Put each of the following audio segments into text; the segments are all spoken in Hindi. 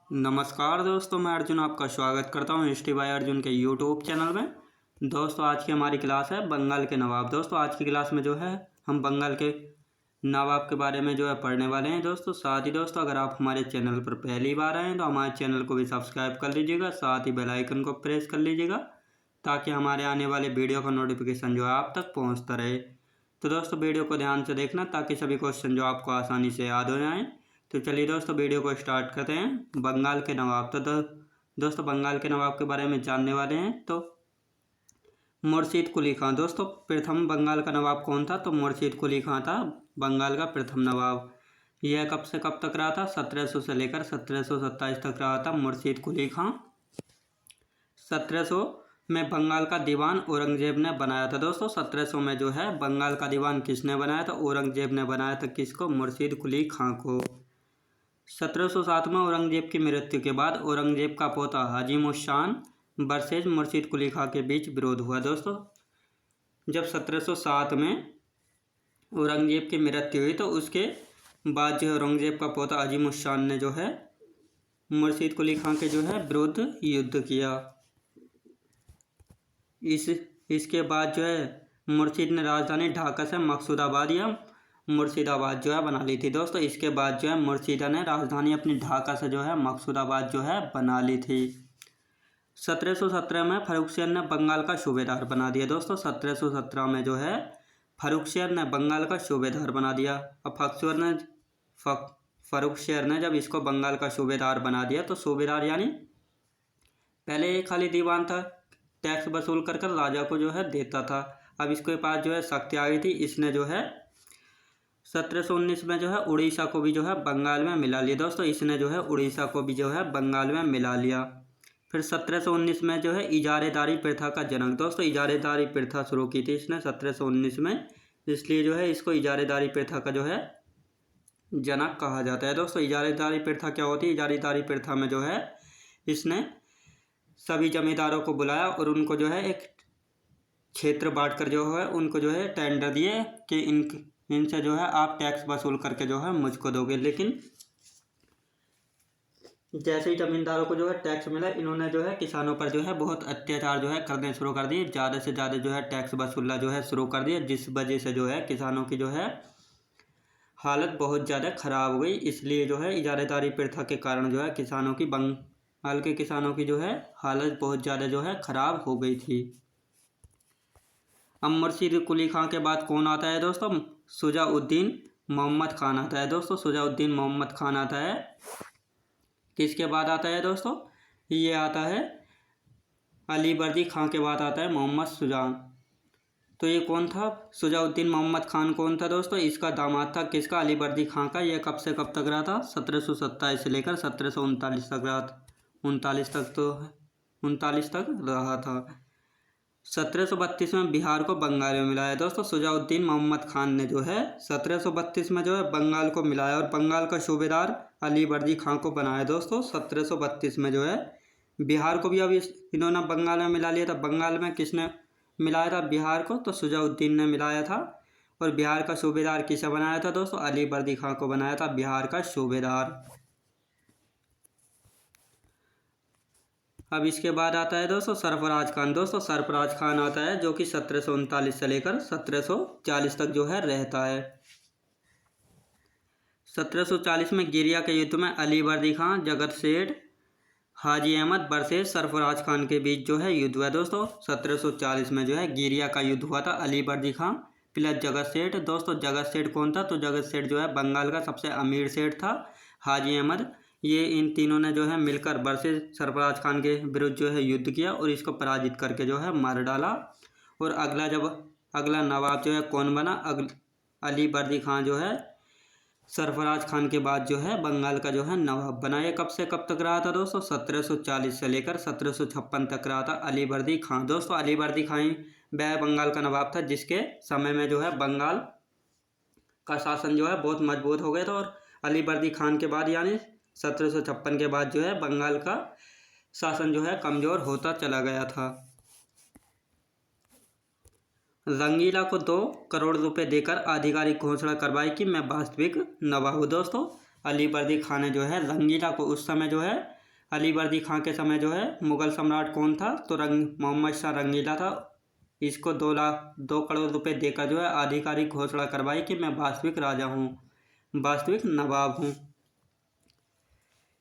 नमस्कार दोस्तों, मैं अर्जुन आपका स्वागत करता हूं हिस्ट्री बाय अर्जुन के यूट्यूब चैनल में। दोस्तों आज की हमारी क्लास है बंगाल के नवाब। दोस्तों आज की क्लास में जो है हम बंगाल के नवाब के बारे में जो है पढ़ने वाले हैं। दोस्तों साथ ही दोस्तों अगर आप हमारे चैनल पर पहली बार आए हैं तो हमारे चैनल को भी सब्सक्राइब कर लीजिएगा, साथ ही बेल आइकन को प्रेस कर लीजिएगा ताकि हमारे आने वाले वीडियो का नोटिफिकेशन जो है आप तक पहुँचता रहे। तो दोस्तों वीडियो को ध्यान से देखना ताकि सभी क्वेश्चन जो आपको आसानी से याद हो जाएँ। तो चलिए दोस्तों वीडियो को स्टार्ट करते हैं। बंगाल के नवाब। तो दोस्तों बंगाल के नवाब के बारे में जानने वाले हैं। तो मुर्शीद कुली खां। दोस्तों प्रथम बंगाल का नवाब कौन था? तो मुर्शीद कुली खां था बंगाल का प्रथम नवाब। यह कब से कब तक रहा था? 1700 से लेकर 1727 तक रहा था मुर्शीद कुली खां। 1700 में बंगाल का दीवान औरंगजेब ने बनाया था। दोस्तों 1700 में जो है बंगाल का दीवान किसने बनाया था? औरंगजेब ने बनाया था। किसको? मुर्शीद कुली खां को। 1707 में औरंगजेब की मृत्यु के बाद औरंगजेब का पोता हजीम उस शान वर्सेज मुर्शीद कुली खां के बीच विरोध हुआ। दोस्तों जब 1707 में औरंगजेब की मृत्यु हुई तो उसके बाद जो है औरंगजेब का पोता हजीम उस शान ने जो है मुर्शीद कुली खां के जो है विरुद्ध युद्ध किया। इसके बाद जो है मुर्शीद ने राजधानी ढाका से मकसूदाबाद या मुर्शिदाबाद जो है बना ली थी। दोस्तों इसके बाद जो है मुर्शिदा ने राजधानी अपनी ढाका से जो है मकसूदाबाद जो है बना ली थी। 1717 में फर्रुखसियर ने बंगाल का सूबेदार बना दिया। दोस्तों 1717 में जो है फर्रुखसियर ने बंगाल का सूबेदार बना दिया। अब फर्रुखसियर ने जब इसको बंगाल का सूबेदार बना दिया तो सूबेदार यानी पहले एक खाली दीवान था, टैक्स वसूल कर राजा को जो है देता था। अब इसके पास जो है शक्ति आ गई थी। इसने जो है 1719 में जो है उड़ीसा को भी जो है बंगाल में मिला लिया। दोस्तों इसने जो है उड़ीसा को भी जो है बंगाल में मिला लिया। फिर 1719 में जो है इजारेदारी प्रथा का जन्म। दोस्तों इजारेदारी प्रथा शुरू की थी इसने 1719 में, इसलिए जो है इसको इजारेदारी प्रथा का जो है जनक कहा जाता है। दोस्तों इजारेदारी प्रथा क्या होती है? इजारेदारी प्रथा में जो है इसने सभी जमींदारों को बुलाया और उनको जो है एक क्षेत्र बांटकर जो है उनको जो है टेंडर दिए कि इनसे जो है आप टैक्स वसूल करके जो है मुझको दोगे। लेकिन जैसे ही जमींदारों को जो है टैक्स मिला, इन्होंने जो है किसानों पर जो है बहुत अत्याचार जो है करने शुरू कर दिए। ज़्यादा से ज़्यादा जो है टैक्स वसूलना जो है शुरू कर दिया, जिस वजह से जो है किसानों की जो है हालत बहुत ज़्यादा ख़राब हो गई। इसलिए जो है इजारेदारी प्रथा के कारण जो है किसानों की बंगाल के किसानों की जो है हालत बहुत ज़्यादा जो है ख़राब हो गई थी। अब मुर्शीद कुली खां के बाद कौन आता है? दोस्तों शुजाउद्दीन मोहम्मद खान आता है। दोस्तों शुजाउद्दीन मोहम्मद खान आता है। किसके बाद आता है? दोस्तों ये आता है अलीवर्दी खां के बाद आता है मोहम्मद शुजा। तो ये कौन था? शुजाउद्दीन मोहम्मद खान कौन था? दोस्तों इसका दामाद था। किसका? अलीवर्दी खां का। यह कब से कब तक रहा था? 1727 से लेकर 1739 तक रहा था। 39 तक रहा था। 1732 में बिहार को बंगाल में मिलाया। दोस्तों शुजाउद्दीन मोहम्मद खान ने जो है 1732 में जो है बंगाल को मिलाया और बंगाल का सूबेदार अलीवर्दी खां को बनाया। दोस्तों 1732 में जो है बिहार को भी अब इन्होंने बंगाल में मिला लिया था। बंगाल में किसने मिलाया था बिहार को? तो शुजाउद्दीन ने मिलाया था। और बिहार का सूबेदार किसे बनाया था? दोस्तों अलीवर्दी खां को बनाया था बिहार का सूबेदार। अब इसके बाद आता है दोस्तों सरफराज खान। दोस्तों सरफराज खान आता है जो कि 1739 से लेकर 1740 तक जो है रहता है। 1740 में गिरिया के युद्ध में अलीवर्दी खां जगत सेठ हाजी अहमद वर्सेस सरफराज खान के बीच जो है युद्ध हुआ। दोस्तों 1740 में जो है गिरिया का युद्ध हुआ था अलीवर्दी खां प्लस जगत सेठ। दोस्तों जगत सेठ कौन था? तो जगत सेठ जो है बंगाल का सबसे अमीर सेठ था। हाजी अहमद, ये इन तीनों ने जो है मिलकर वर्सेस सरफराज खान के विरुद्ध जो है युद्ध किया और इसको पराजित करके जो है मार डाला। और अगला नवाब जो है कौन बना? अलीवर्दी खां जो है सरफराज खान के बाद जो है बंगाल का जो है नवाब बना। ये कब से कब तक रहा था? दोस्तों 1740 से लेकर 1756 तक रहा था अलीवर्दी खां। दोस्तों अलीवर्दी खां वह बंगाल का नवाब था जिसके समय में जो है बंगाल का शासन जो है बहुत मजबूत हो गया था। और अलीवर्दी खान के बाद यानी 1756 के बाद जो है बंगाल का शासन जो है कमज़ोर होता चला गया था। रंगीला को 2 करोड़ रुपए देकर आधिकारिक घोषणा करवाई कि मैं वास्तविक नवाब हूँ। दोस्तों अलीवर्दी खान ने जो है रंगीला को उस समय जो है अलीवर्दी खां के समय जो है मुगल सम्राट कौन था? तो मोहम्मद शाह रंगीला था। इसको 2 करोड़ रुपए देकर जो है आधिकारिक घोषणा करवाई कि मैं वास्तविक राजा हूँ, वास्तविक नवाब हूँ।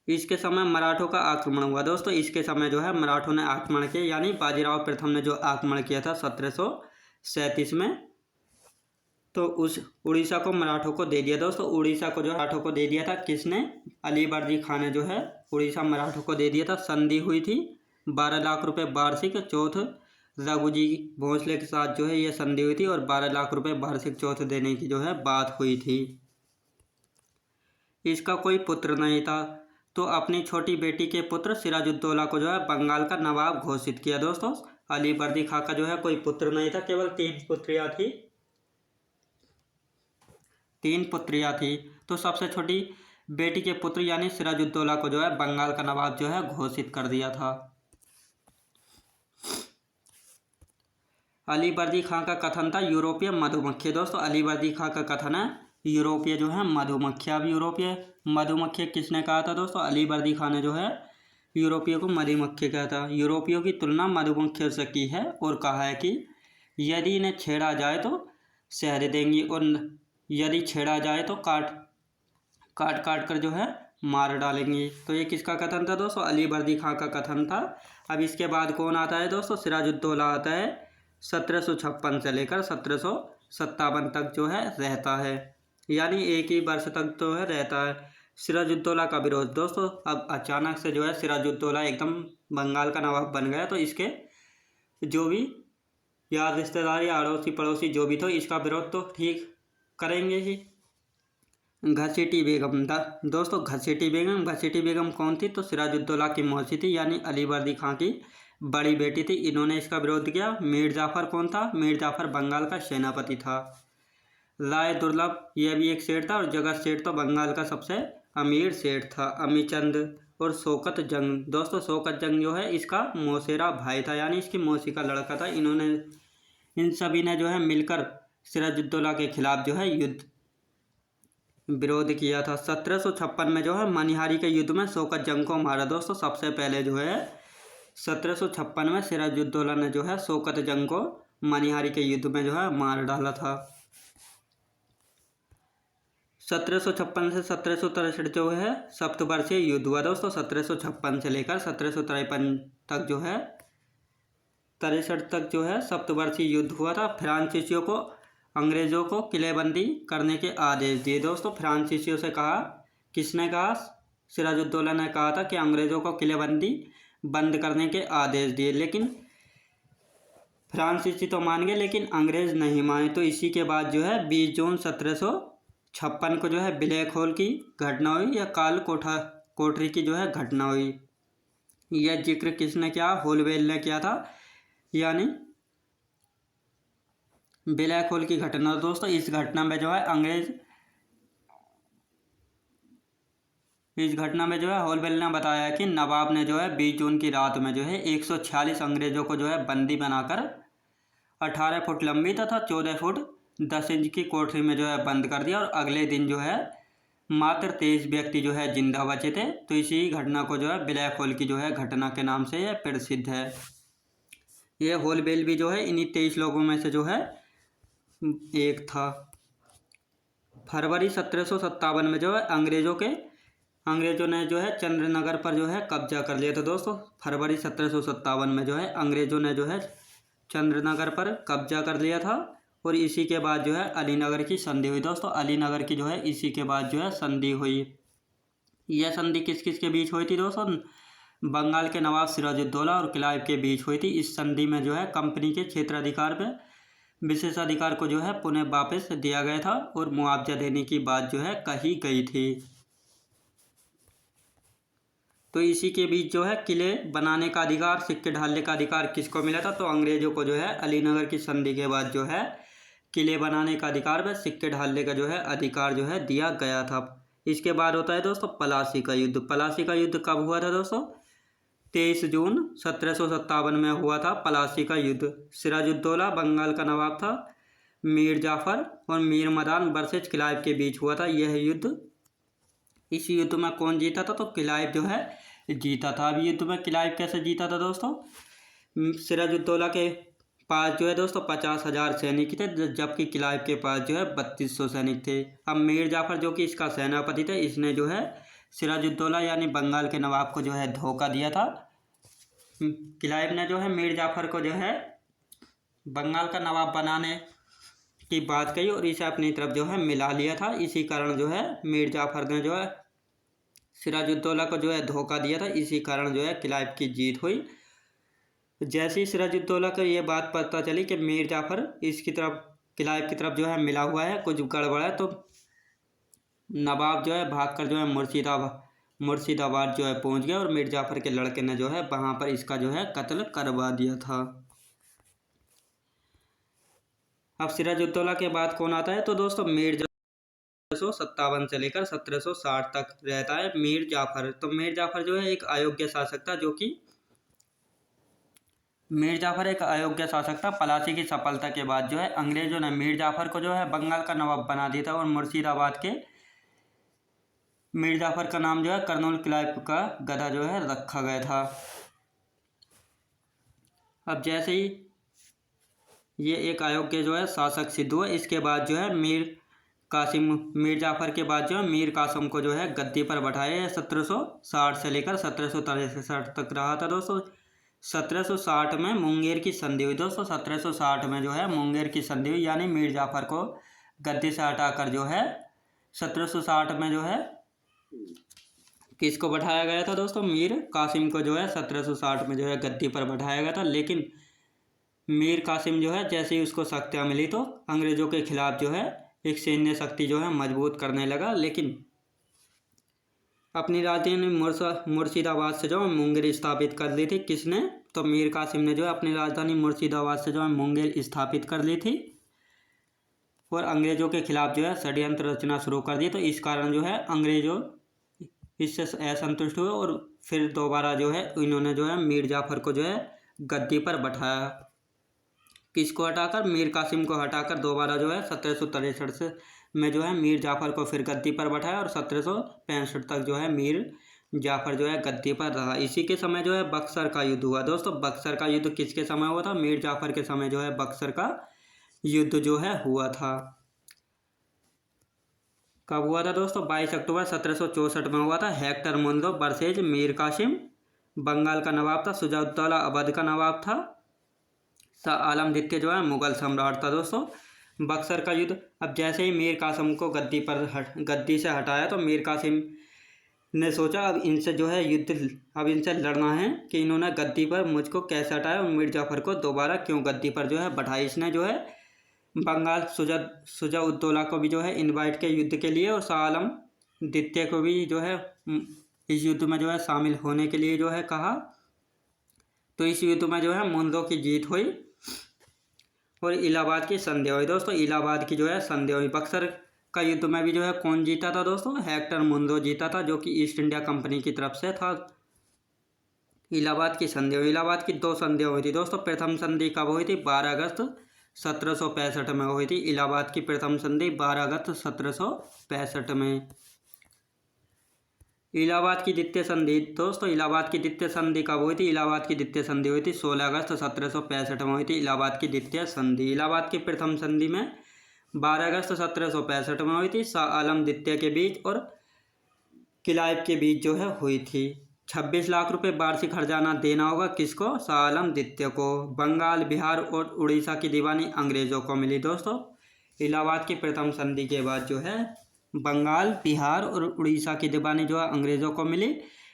इसके समय मराठों का आक्रमण हुआ दोस्तों। इसके समय जो है मराठों ने आक्रमण किया, यानी बाजीराव प्रथम ने जो आक्रमण किया था 1737 में, तो उस उड़ीसा को मराठों को दे दिया दोस्तों। उड़ीसा को जो मराठों को दे दिया था किसने? अलीवर्दी खान ने जो है उड़ीसा मराठों को दे दिया था। संधि हुई थी 12 लाख रुपए वार्षिक चौथ रघुजी भोसले के साथ जो है ये संधि हुई थी और 12 लाख रुपए वार्षिक चौथ देने की जो है बात हुई थी। इसका कोई पुत्र नहीं था, तो अपनी छोटी बेटी के पुत्र सिराजुद्दौला को जो है बंगाल का नवाब घोषित किया दोस्तों। अलीवर्दी खां का जो है कोई पुत्र नहीं था, केवल 3 पुत्रियां थी। तो सबसे छोटी बेटी के पुत्र यानी सिराजुद्दौला को जो है बंगाल का नवाब जो है घोषित कर दिया था। अलीवर्दी खां का कथन था यूरोपीय मधुमक्खी दोस्तों। अलीवर्दी खां का कथन है यूरोपीय जो है मधुमक्खी। अब यूरोपीय मधुमक्खी किसने कहा था दोस्तों? अलीवर्दी खां ने जो है यूरोपीय को मधुमक्खी कहा था। यूरोपियों की तुलना मधुमक्खियों से की है और कहा है कि यदि इन्हें छेड़ा जाए तो शहद देंगी और यदि छेड़ा जाए तो काट कर जो है मार डालेंगी। तो ये किसका कथन था दोस्तों? अलीवर्दी खां का कथन था। अब इसके बाद कौन आता है दोस्तों? सिराजुद्दौला आता है। 1756 से लेकर 1757 तक जो है रहता है, यानी एक ही वर्ष तक जो है रहता है। सिराजुद्दौला का विरोध दोस्तों, अब अचानक से जो है सिराजुद्दौला एकदम बंगाल का नवाब बन गया, तो इसके जो भी यार रिश्तेदार या अड़ोसी पड़ोसी जो भी थे इसका विरोध तो ठीक करेंगे ही। घसीटी बेगम दोस्तों, घसीटी बेगम कौन थी? तो सिराजुद्दौला की मौसी थी, यानी अलीवर्दी खां की बड़ी बेटी थी। इन्होंने इसका विरोध किया। मीर जाफर कौन था? मीर जाफर बंगाल का सेनापति था। राय दुर्लभ यह भी एक सेठ था और जगत सेठ तो बंगाल का सबसे अमीर सेठ था। अमीचंद और शौकत जंग दोस्तों, शौकत जंग जो है इसका मौसेरा भाई था, यानी इसकी मौसी का लड़का था। इन सभी ने जो है मिलकर सिराजुद्दौला के खिलाफ जो है युद्ध विरोध किया था। 1756 में जो है मनिहारी के युद्ध में शौकत जंग को मारा दोस्तों। सबसे पहले जो है 1756 में सिराजुद्दौला ने जो है शौकत जंग को मनिहारी के युद्ध में जो है मार डाला था। 1756 से 1763 जो है सप्तवर्षीय युद्ध हुआ दोस्तों। 1756 से लेकर 1753 तक जो है 63 तक जो है सप्तवर्षीय युद्ध हुआ था। फ्रांसीसियों को अंग्रेजों को किलेबंदी करने के आदेश दिए दोस्तों। फ्रांसीसियों से कहा, किसने कहा? सिराजुद्दौला ने कहा था कि अंग्रेजों को किलेबंदी बंद करने के आदेश दिए, लेकिन फ्रांसीसी तो मान गए लेकिन अंग्रेज नहीं माने। तो इसी के बाद जो है 20 जून 1756 को जो है ब्लैक होल की घटना हुई या काल कोठरी की जो है घटना हुई। यह जिक्र किसने किया? होलवेल ने किया था, यानी ब्लैक होल की घटना दोस्तों। इस घटना में जो है होलवेल ने बताया कि नवाब ने जो है 20 जून की रात में जो है 146 अंग्रेजों को जो है बंदी बनाकर 18 फुट लंबी तथा 14 फुट 10 इंच की कोठरी में जो है बंद कर दिया और अगले दिन जो है मात्र 23 व्यक्ति जो है जिंदा बचे थे। तो इसी घटना को जो है ब्लैक होल की जो है घटना के नाम से यह प्रसिद्ध है। यह होलवेल भी जो है इन्हीं 23 लोगों में से जो है एक था। फरवरी 1757 में जो है अंग्रेजों ने जो है चंद्रनगर पर जो है कब्जा कर लिया था दोस्तों। फरवरी 1757 में जो है अंग्रेजों ने जो है चंद्रनगर पर कब्जा कर लिया था और इसी के बाद जो है अलीनगर की संधि हुई दोस्तों। अलीनगर की जो है इसी के बाद जो है संधि हुई। यह संधि किस किस के बीच हुई थी दोस्तों? बंगाल के नवाब सिराजुद्दौला और क्लाइव के बीच हुई थी। इस संधि में जो है कंपनी के क्षेत्राधिकार में विशेषाधिकार को जो है पुनः वापस दिया गया था और मुआवजा देने की बात जो है कही गई थी। तो इसी के बीच जो है किले बनाने का अधिकार, सिक्के ढालने का अधिकार किसको मिला था? तो अंग्रेजों को जो है अलीनगर की संधि के बाद जो है किले बनाने का अधिकार व सिक्के ढालने का जो है अधिकार जो है दिया गया था। इसके बाद होता है दोस्तों पलासी का युद्ध। पलासी का युद्ध कब हुआ था दोस्तों? 23 जून 1757 में हुआ था पलासी का युद्ध। सिराजुद्दौला बंगाल का नवाब था, मीर जाफर और मीर मदान वर्सेस क्लाइव के बीच हुआ था यह युद्ध। इस युद्ध में कौन जीता था? तो क्लाइव जो है जीता था। अब युद्ध में क्लाइव कैसे जीता था दोस्तों? सिराजुद्दौला के पास जो है दोस्तों 50,000 सैनिक थे, जबकि क्लाइव के पास जो है 3200 सैनिक थे। अब मीर जाफर जो कि इसका सेनापति थे, इसने जो है सिराजुद्दौला यानी बंगाल के नवाब को जो है धोखा दिया था। क्लाइव ने जो है मीर जाफर को जो है बंगाल का नवाब बनाने की बात कही और इसे अपनी तरफ जो है मिला लिया था। इसी कारण जो है मीर जाफर ने जो है सिराजुद्दौला को जो है धोखा दिया था। इसी कारण जो है क्लाइव की जीत हुई। जैसे ही सिराजुद्दौला को ये बात पता चली कि मीर जाफर इसकी तरफ क्लाइव की तरफ जो है मिला हुआ है, कुछ गड़बड़ है, तो नवाब जो है भागकर जो है मुर्शिदाबाद जो है पहुंच गया और मीर जाफर के लड़के ने जो है वहां पर इसका जो है कत्ल करवा दिया था। अब सिराजुद्दौला के बाद कौन आता है? तो दोस्तों मीर 1757 से लेकर 1760 तक रहता है मीर जाफर। तो मीर जाफर जो है एक अयोग्य शासक था, जो कि मीर जाफर एक अयोग्य शासक था। प्लासी की सफलता के बाद जो है अंग्रेजों ने मीर जाफर को जो है बंगाल का नवाब बना दिया था और मुर्शिदाबाद के मीर जाफर का नाम जो है कर्नल क्लाइव का गधा जो है रखा गया था। अब जैसे ही ये एक अयोग्य जो है शासक सिद्ध हुआ, इसके बाद जो है मीर जाफर के बाद जो है मीर कासिम को जो है गद्दी पर बैठाया। 1760 से लेकर 1763 तक रहा था दोस्तों। 1760 में मुंगेर की संधि हुई दोस्तों। 1760 में जो है मुंगेर की संधि हुई, यानी मीर जाफर को गद्दी से हटाकर जो है 1760 में जो है किसको बैठाया गया था दोस्तों? मीर कासिम को जो है 1760 में जो है गद्दी पर बैठाया गया था। लेकिन मीर कासिम जो है जैसे ही उसको शक्तियाँ मिली तो अंग्रेजों के खिलाफ जो है एक सैन्य शक्ति जो है मजबूत करने लगा। लेकिन अपनी राजधानी मुर्शिदाबाद से जो है मुंगेर स्थापित कर ली थी। किसने? तो मीर कासिम ने जो है अपनी राजधानी मुर्शिदाबाद से जो है मुंगेर स्थापित कर ली थी और अंग्रेजों के खिलाफ जो है षड्यंत्र रचना शुरू कर दी। तो इस कारण जो है अंग्रेजों इससे असंतुष्ट हुए और फिर दोबारा जो है इन्होंने जो है मीर जाफर को जो है गद्दी पर बैठाया। किसको हटाकर? मीर कासिम को हटाकर दोबारा जो है 1763 से में जो है मीर जाफर को फिर गद्दी पर बैठाया और 1765 तक जो है मीर जाफर जो है गद्दी पर रहा। इसी के समय जो है बक्सर का युद्ध हुआ दोस्तों। बक्सर का युद्ध किसके समय हुआ था? मीर जाफर के समय जो है बक्सर का युद्ध जो है हुआ था। कब हुआ था दोस्तों? 22 अक्टूबर 1764 में हुआ था। Hector Munro versus Mir Qasim. Bengal का नवाब था, शुजाउद्दौला अवध का नवाब था, शाह आलम द्वितीय जो है मुगल सम्राट था दोस्तों। बक्सर का युद्ध। अब जैसे ही मीर कासिम को गद्दी से हटाया तो मीर कासिम ने सोचा अब इनसे जो है अब इनसे लड़ना है कि इन्होंने गद्दी पर मुझको कैसे हटाया और मीर जाफर को दोबारा क्यों गद्दी पर जो है बैठाया। इसने जो है बंगाल शुजाउद्दौला को भी जो है इनवाइट के युद्ध के लिए और शाह आलम द्वितीय को भी जो है इस युद्ध में जो है शामिल होने के लिए जो है कहा। तो इस युद्ध में जो है मुंदो की जीत हुई और इलाहाबाद की संधि हुई दोस्तों। इलाहाबाद की जो है संधि हुई। बक्सर का युद्ध में भी जो है कौन जीता था दोस्तों? हेक्टर मुंदो जीता था, जो कि ईस्ट इंडिया कंपनी की तरफ से था। इलाहाबाद की संधि हुई। इलाहाबाद की 2 संधियाँ हुई थी दोस्तों। प्रथम संधि कब हुई थी? 12 अगस्त 1765 में हुई थी। इलाहाबाद की प्रथम संधि 12 अगस्त 1765 में। इलाहाबाद की द्वितीय संधि दोस्तों, इलाहाबाद की द्वितीय संधि कब हुई थी? इलाहाबाद की द्वितीय संधि हुई थी 16 अगस्त 1765 में हुई थी इलाहाबाद की द्वितीय संधि। इलाहाबाद की प्रथम संधि में 12 अगस्त 1765 में हुई थी, शाह आलम द्वितीय के बीच और क्लाइव के बीच जो है हुई थी। 26 लाख रुपए वार्षिक हर्जाना देना होगा किसको? शाह आलम द्वितीय को। बंगाल, बिहार और उड़ीसा की दीवानी अंग्रेजों को मिली दोस्तों। इलाहाबाद की प्रथम संधि के बाद जो है बंगाल, बिहार और उड़ीसा की दीवानी जो है अंग्रेजों को मिली,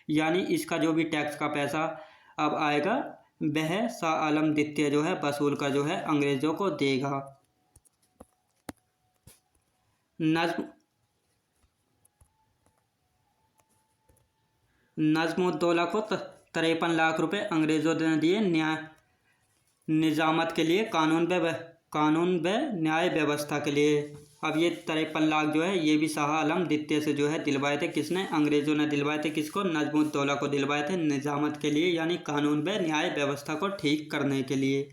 यानी इसका जो भी टैक्स का पैसा अब आएगा वह शाह आलम द्वितीय जो है वसूल कर जो है अंग्रेजों को देगा। नजमुद्दौला को 53 लाख रुपए अंग्रेजों ने दिए निजामत के लिए, कानून व न्याय व्यवस्था के लिए। अब ये 53 लाख जो है ये भी शाह आलम द्वितीय से जो है दिलवाए थे। किसने? अंग्रेजों ने दिलवाए थे। किसको? नजमुद्दौला को दिलवाए थे निजामत के लिए, यानी कानून व न्याय व्यवस्था को ठीक करने के लिए।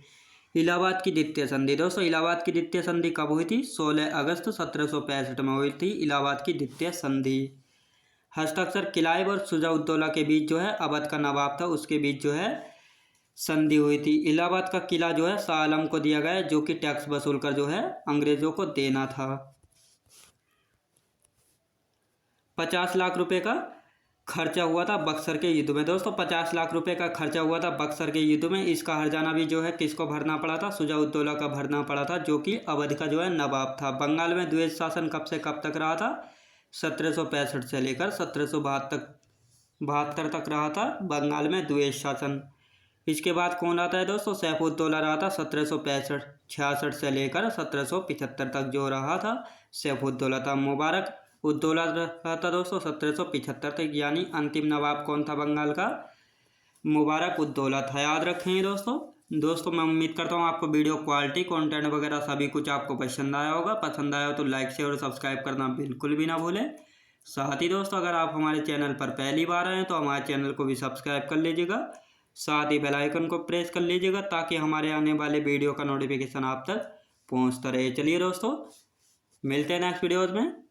इलाहाबाद की द्वितीय संधि दोस्तों, इलाहाबाद की द्वितीय संधि कब हुई थी? 16 अगस्त 1765 में हुई थी इलाहाबाद की द्वितीय संधि। हस्ताक्षर किलाइब और शुजा-उद-दौला के बीच जो है अवध का नवाब था उसके बीच जो है संधि हुई थी। इलाहाबाद का किला जो है शाह आलम को दिया गया है, जो कि टैक्स वसूल कर जो है अंग्रेजों को देना था। 50 लाख रुपए का खर्चा हुआ था बक्सर के युद्ध में। दोस्तों 50 लाख रुपए का खर्चा हुआ था बक्सर के युद्ध में। इसका हर्जाना भी जो है किसको भरना पड़ा था? शुजा-उद-दौला का भरना पड़ा था, जो कि अवध का जो है नवाब था। बंगाल में द्विज शासन कब से कब तक रहा था? 1765 से लेकर 1772 तक रहा था बंगाल में द्विज शासन। इसके बाद कौन आता है दोस्तों? सैफुद्दौला रहा था 1766 से लेकर 1775 तक जो रहा था सैफुद्दौला था। मुबारक उद्दौला रहा था दोस्तों 1775 तक, यानी अंतिम नवाब कौन था बंगाल का? मुबारक उद्दौला था। याद रखेंगे दोस्तों मैं उम्मीद करता हूँ आपको वीडियो क्वालिटी कंटेंट वगैरह सभी कुछ आपको पसंद आया होगा। पसंद आया हो तो लाइक शेयर और सब्सक्राइब करना बिल्कुल भी ना भूलें। साथ ही दोस्तों अगर आप हमारे चैनल पर पहली बार आए हैं तो हमारे चैनल को भी सब्सक्राइब कर लीजिएगा, साथ ही बेल आइकन को प्रेस कर लीजिएगा ताकि हमारे आने वाले वीडियो का नोटिफिकेशन आप तक पहुँचता रहे। चलिए दोस्तों मिलते हैं नेक्स्ट वीडियोज़ में।